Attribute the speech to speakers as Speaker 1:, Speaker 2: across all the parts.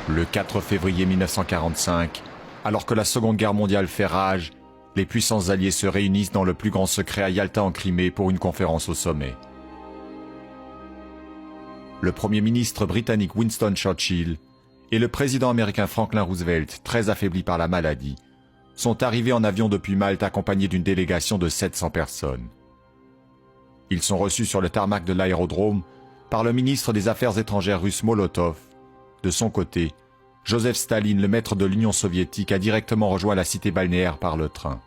Speaker 1: Le 4 février 1945, alors que la Seconde Guerre mondiale fait rage, les puissances alliées se réunissent dans le plus grand secret à Yalta en Crimée pour une conférence au sommet. Le Premier ministre britannique Winston Churchill et le président américain Franklin Roosevelt, très affaiblis par la maladie, sont arrivés en avion depuis Malte accompagnés d'une délégation de 700 personnes. Ils sont reçus sur le tarmac de l'aérodrome par le ministre des Affaires étrangères russe Molotov. De son côté, Joseph Staline, le maître de l'Union soviétique, a directement rejoint la cité balnéaire par le train.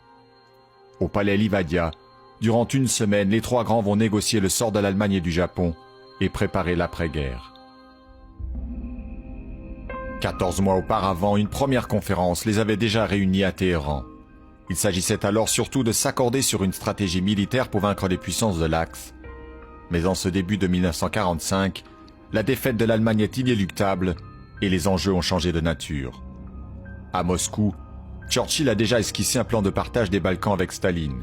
Speaker 1: Au palais Livadia, durant une semaine, les trois grands vont négocier le sort de l'Allemagne et du Japon et préparer l'après-guerre. 14 mois auparavant, une première conférence les avait déjà réunis à Téhéran. Il s'agissait alors surtout de s'accorder sur une stratégie militaire pour vaincre les puissances de l'Axe. Mais en ce début de 1945, la défaite de l'Allemagne est inéluctable et les enjeux ont changé de nature. À Moscou, Churchill a déjà esquissé un plan de partage des Balkans avec Staline.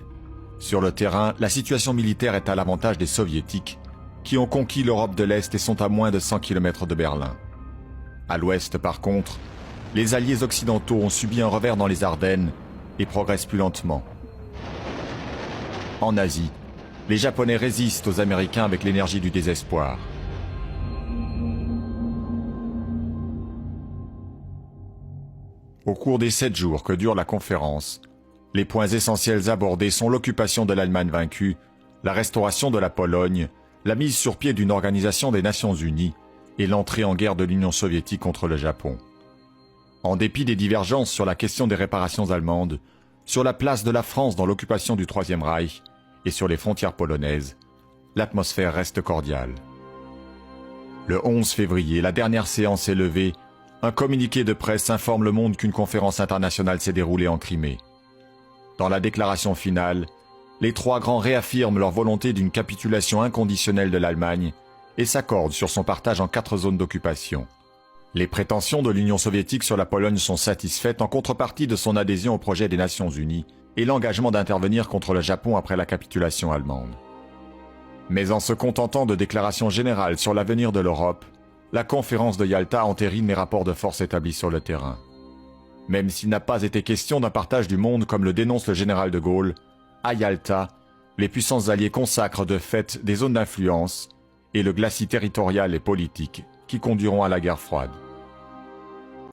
Speaker 1: Sur le terrain, la situation militaire est à l'avantage des Soviétiques, qui ont conquis l'Europe de l'Est et sont à moins de 100 km de Berlin. À l'Ouest, par contre, les alliés occidentaux ont subi un revers dans les Ardennes et progressent plus lentement. En Asie, les Japonais résistent aux Américains avec l'énergie du désespoir. Au cours des 7 jours que dure la conférence, les points essentiels abordés sont l'occupation de l'Allemagne vaincue, la restauration de la Pologne, la mise sur pied d'une organisation des Nations Unies et l'entrée en guerre de l'Union soviétique contre le Japon. En dépit des divergences sur la question des réparations allemandes, sur la place de la France dans l'occupation du Troisième Reich et sur les frontières polonaises, l'atmosphère reste cordiale. Le 11 février, la dernière séance est levée. Un communiqué de presse informe le monde qu'une conférence internationale s'est déroulée en Crimée. Dans la déclaration finale, les trois grands réaffirment leur volonté d'une capitulation inconditionnelle de l'Allemagne et s'accordent sur son partage en 4 zones d'occupation. Les prétentions de l'Union soviétique sur la Pologne sont satisfaites en contrepartie de son adhésion au projet des Nations Unies et l'engagement d'intervenir contre le Japon après la capitulation allemande. Mais en se contentant de déclarations générales sur l'avenir de l'Europe, la conférence de Yalta entérine les rapports de force établis sur le terrain. Même s'il n'a pas été question d'un partage du monde comme le dénonce le général de Gaulle, à Yalta, les puissances alliées consacrent de fait des zones d'influence et le glacis territorial et politique qui conduiront à la guerre froide.